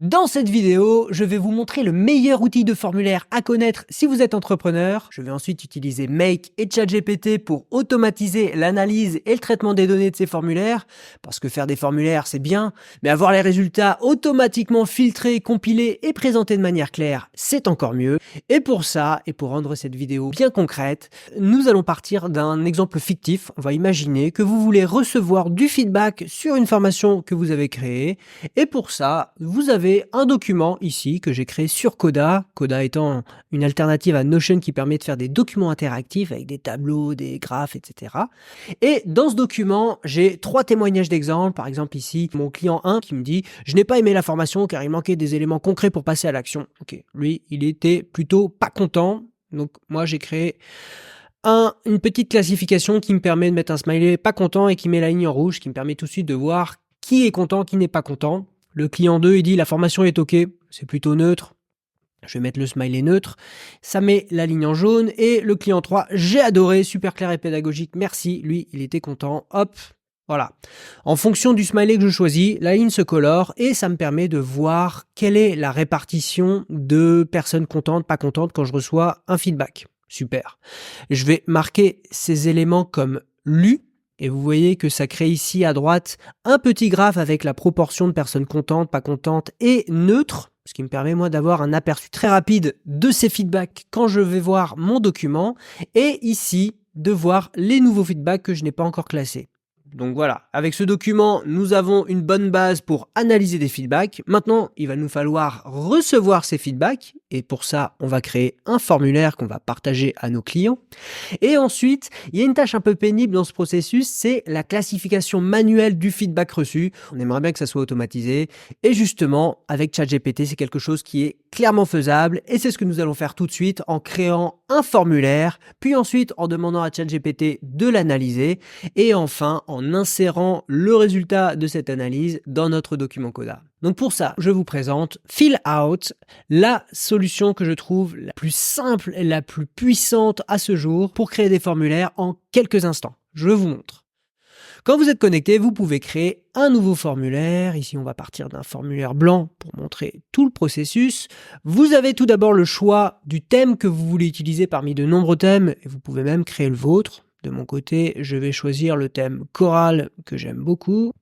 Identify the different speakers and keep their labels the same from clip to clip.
Speaker 1: Dans cette vidéo, je vais vous montrer le meilleur outil de formulaire à connaître si vous êtes entrepreneur. Je vais ensuite utiliser Make et ChatGPT pour automatiser l'analyse et le traitement des données de ces formulaires. Parce que faire des formulaires, c'est bien, mais avoir les résultats automatiquement filtrés, compilés et présentés de manière claire, c'est encore mieux. Et pour ça, et pour rendre cette vidéo bien concrète, nous allons partir d'un exemple fictif. On va imaginer que vous voulez recevoir du feedback sur une formation que vous avez créée. Et pour ça, vous avez un document ici que j'ai créé sur Coda. Coda étant une alternative à Notion qui permet de faire des documents interactifs avec des tableaux, des graphes, etc. Et dans ce document, j'ai 3 témoignages d'exemple. Par exemple ici, mon client 1 qui me dit « Je n'ai pas aimé la formation car il manquait des éléments concrets pour passer à l'action. » Ok, lui, il était plutôt pas content. Donc moi, j'ai créé une petite classification qui me permet de mettre un smiley pas content et qui met la ligne en rouge, qui me permet tout de suite de voir qui est content, qui n'est pas content. Le client 2, il dit la formation est OK, c'est plutôt neutre. Je vais mettre le smiley neutre. Ça met la ligne en jaune. Et le client 3, j'ai adoré, super clair et pédagogique, merci. Lui, il était content. Hop, voilà. En fonction du smiley que je choisis, la ligne se colore et ça me permet de voir quelle est la répartition de personnes contentes, pas contentes quand je reçois un feedback. Super. Je vais marquer ces éléments comme lus. Et vous voyez que ça crée ici à droite un petit graphe avec la proportion de personnes contentes, pas contentes et neutres, ce qui me permet moi d'avoir un aperçu très rapide de ces feedbacks quand je vais voir mon document et ici de voir les nouveaux feedbacks que je n'ai pas encore classés. Donc voilà, avec ce document, nous avons une bonne base pour analyser des feedbacks. Maintenant, il va nous falloir recevoir ces feedbacks et pour ça, on va créer un formulaire qu'on va partager à nos clients. Et ensuite, il y a une tâche un peu pénible dans ce processus, c'est la classification manuelle du feedback reçu. On aimerait bien que ça soit automatisé. Et justement, avec ChatGPT, c'est quelque chose qui est clairement faisable. Et c'est ce que nous allons faire tout de suite en créant un formulaire, puis ensuite en demandant à ChatGPT de l'analyser. Et enfin, en insérant le résultat de cette analyse dans notre document Coda. Donc pour ça, je vous présente Fillout, la solution que je trouve la plus simple et la plus puissante à ce jour pour créer des formulaires en quelques instants. Je vous montre. Quand vous êtes connecté, vous pouvez créer un nouveau formulaire. Ici, on va partir d'un formulaire blanc pour montrer tout le processus. Vous avez tout d'abord le choix du thème que vous voulez utiliser parmi de nombreux thèmes et vous pouvez même créer le vôtre. De mon côté, je vais choisir le thème choral que j'aime beaucoup.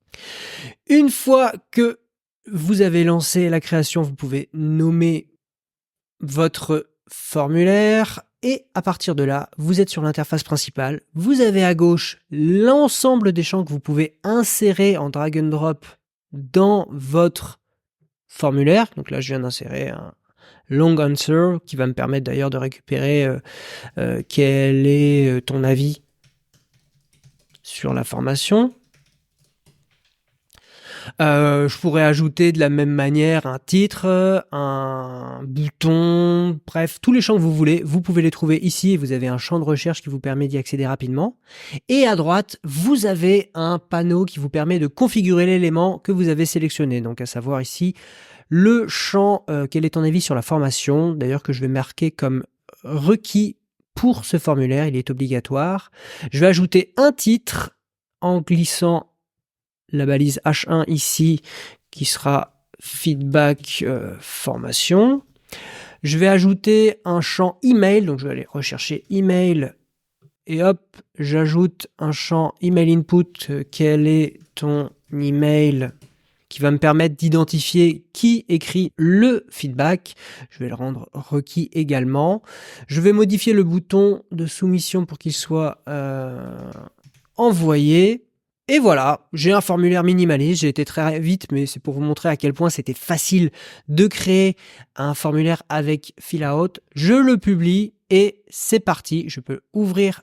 Speaker 1: Une fois que vous avez lancé la création, vous pouvez nommer votre formulaire et à partir de là, vous êtes sur l'interface principale. Vous avez à gauche l'ensemble des champs que vous pouvez insérer en drag and drop dans votre formulaire. Donc là, je viens d'insérer un long answer qui va me permettre d'ailleurs de récupérer quel est ton avis sur la formation. Je pourrais ajouter de la même manière un titre, un bouton, bref, tous les champs que vous voulez, vous pouvez les trouver ici. Vous avez un champ de recherche qui vous permet d'y accéder rapidement. Et à droite, vous avez un panneau qui vous permet de configurer l'élément que vous avez sélectionné. Donc à savoir ici, le champ quel est ton avis sur la formation, d'ailleurs que je vais marquer comme requis pour ce formulaire, il est obligatoire. Je vais ajouter un titre en glissant la balise H1 ici qui sera feedback formation. Je vais ajouter un champ email, donc je vais aller rechercher email et hop, j'ajoute un champ email input, quel est ton email qui va me permettre d'identifier qui écrit le feedback. Je vais le rendre requis également. Je vais modifier le bouton de soumission pour qu'il soit envoyé. Et voilà, j'ai un formulaire minimaliste, j'ai été très vite, mais c'est pour vous montrer à quel point c'était facile de créer un formulaire avec Fillout. Je le publie et c'est parti, je peux ouvrir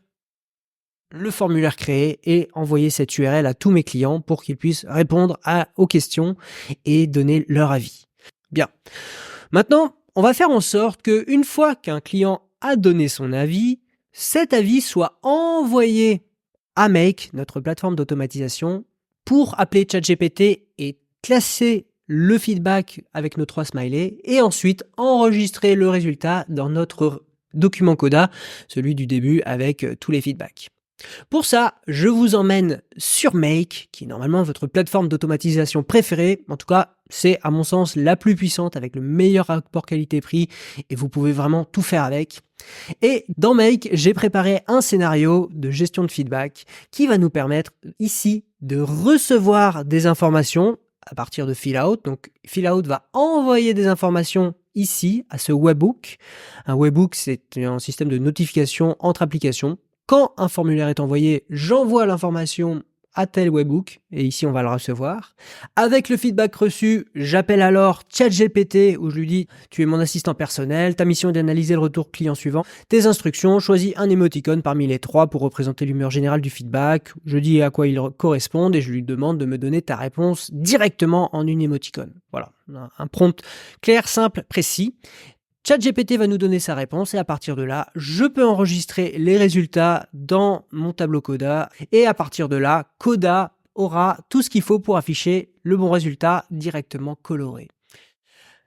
Speaker 1: le formulaire créé et envoyer cette URL à tous mes clients pour qu'ils puissent répondre aux questions et donner leur avis. Bien, maintenant, on va faire en sorte qu'une fois qu'un client a donné son avis, cet avis soit envoyé à Make, notre plateforme d'automatisation, pour appeler ChatGPT et classer le feedback avec nos 3 smileys et ensuite enregistrer le résultat dans notre document Coda, celui du début avec tous les feedbacks. Pour ça, je vous emmène sur Make, qui est normalement votre plateforme d'automatisation préférée. En tout cas, c'est à mon sens la plus puissante avec le meilleur rapport qualité-prix et vous pouvez vraiment tout faire avec. Et dans Make, j'ai préparé un scénario de gestion de feedback qui va nous permettre ici de recevoir des informations à partir de Fillout. Donc Fillout va envoyer des informations ici à ce webhook. Un webhook, c'est un système de notification entre applications. Quand un formulaire est envoyé, j'envoie l'information à tel webhook, et ici on va le recevoir. Avec le feedback reçu, j'appelle alors ChatGPT où je lui dis « Tu es mon assistant personnel, ta mission est d'analyser le retour client suivant. Tes instructions, choisis un émoticône parmi les 3 pour représenter l'humeur générale du feedback. » Je dis à quoi il correspond et je lui demande de me donner ta réponse directement en une émoticône. Voilà, un prompt clair, simple, précis. ChatGPT va nous donner sa réponse et à partir de là, je peux enregistrer les résultats dans mon tableau Coda et à partir de là, Coda aura tout ce qu'il faut pour afficher le bon résultat directement coloré.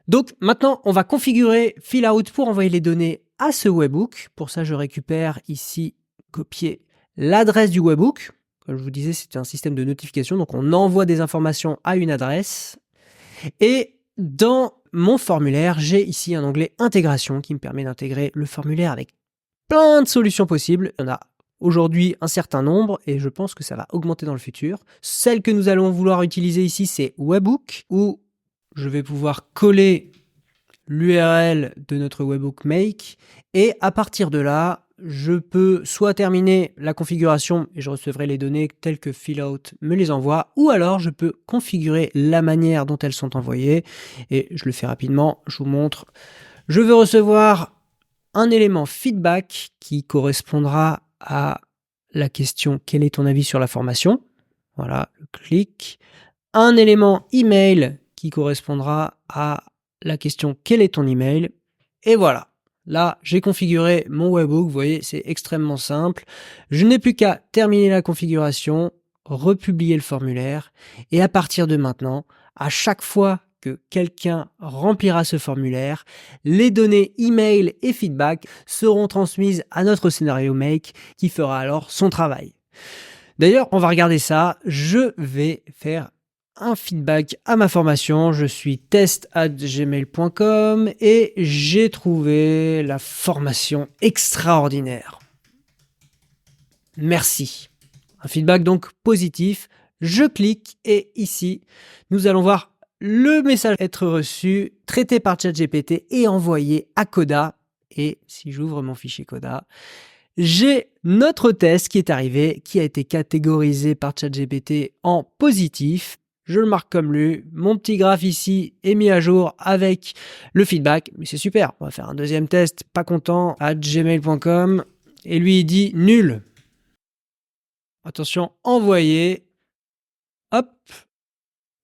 Speaker 1: Donc maintenant, on va configurer Fillout pour envoyer les données à ce webhook. Pour ça, je récupère ici, copier l'adresse du webhook. Comme je vous disais, c'est un système de notification, donc on envoie des informations à une adresse. Et dans mon formulaire, j'ai ici un onglet intégration qui me permet d'intégrer le formulaire avec plein de solutions possibles. Il y en a aujourd'hui un certain nombre et je pense que ça va augmenter dans le futur. Celle que nous allons vouloir utiliser ici, c'est Webhook où je vais pouvoir coller l'URL de notre Webhook Make et à partir de là, je peux soit terminer la configuration et je recevrai les données telles que Fillout me les envoie, ou alors je peux configurer la manière dont elles sont envoyées et je le fais rapidement, je vous montre. Je veux recevoir un élément feedback qui correspondra à la question « Quel est ton avis sur la formation ?» Voilà, le clic. Un élément email qui correspondra à la question « Quel est ton email ?» Et voilà. Là, j'ai configuré mon webhook, vous voyez, c'est extrêmement simple. Je n'ai plus qu'à terminer la configuration, republier le formulaire, et à partir de maintenant, à chaque fois que quelqu'un remplira ce formulaire, les données email et feedback seront transmises à notre scénario Make qui fera alors son travail. D'ailleurs, on va regarder ça. Je vais faire un feedback à ma formation, je suis test@gmail.com et j'ai trouvé la formation extraordinaire. Merci. Un feedback donc positif. Je clique et ici, nous allons voir le message être reçu, traité par ChatGPT et envoyé à Coda. Et si j'ouvre mon fichier Coda, j'ai notre test qui est arrivé, qui a été catégorisé par ChatGPT en positif. Je le marque comme lu, mon petit graphe ici est mis à jour avec le feedback, mais c'est super, on va faire un deuxième test, pas content, @gmail.com, et lui il dit nul. Attention, envoyer, hop,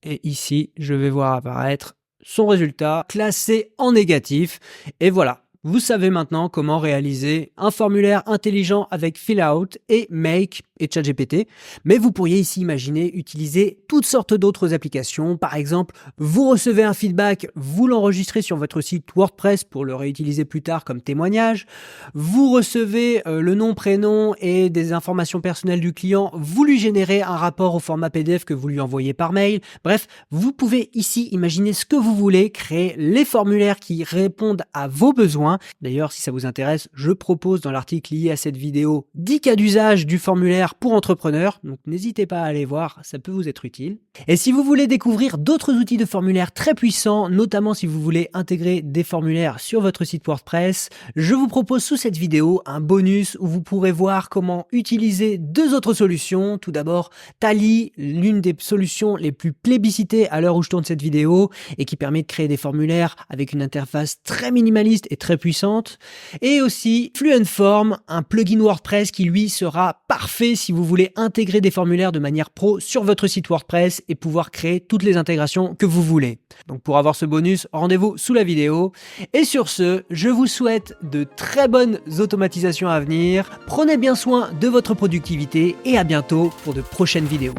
Speaker 1: et ici je vais voir apparaître son résultat classé en négatif, et voilà. Vous savez maintenant comment réaliser un formulaire intelligent avec Fillout et Make et ChatGPT, mais vous pourriez ici imaginer utiliser toutes sortes d'autres applications. Par exemple, vous recevez un feedback, vous l'enregistrez sur votre site WordPress pour le réutiliser plus tard comme témoignage. Vous recevez le nom, prénom et des informations personnelles du client, vous lui générez un rapport au format PDF que vous lui envoyez par mail. Bref, vous pouvez ici imaginer ce que vous voulez, créer les formulaires qui répondent à vos besoins. D'ailleurs, si ça vous intéresse, je propose dans l'article lié à cette vidéo 10 cas d'usage du formulaire pour entrepreneurs, donc n'hésitez pas à aller voir, ça peut vous être utile. Et si vous voulez découvrir d'autres outils de formulaire très puissants, notamment si vous voulez intégrer des formulaires sur votre site WordPress, je vous propose sous cette vidéo un bonus où vous pourrez voir comment utiliser deux autres solutions. Tout d'abord, Tally, l'une des solutions les plus plébiscitées à l'heure où je tourne cette vidéo et qui permet de créer des formulaires avec une interface très minimaliste et très puissante. Et aussi Fluentform, un plugin WordPress qui lui sera parfait si vous voulez intégrer des formulaires de manière pro sur votre site WordPress et pouvoir créer toutes les intégrations que vous voulez. Donc pour avoir ce bonus, rendez-vous sous la vidéo. Et sur ce, je vous souhaite de très bonnes automatisations à venir. Prenez bien soin de votre productivité et à bientôt pour de prochaines vidéos.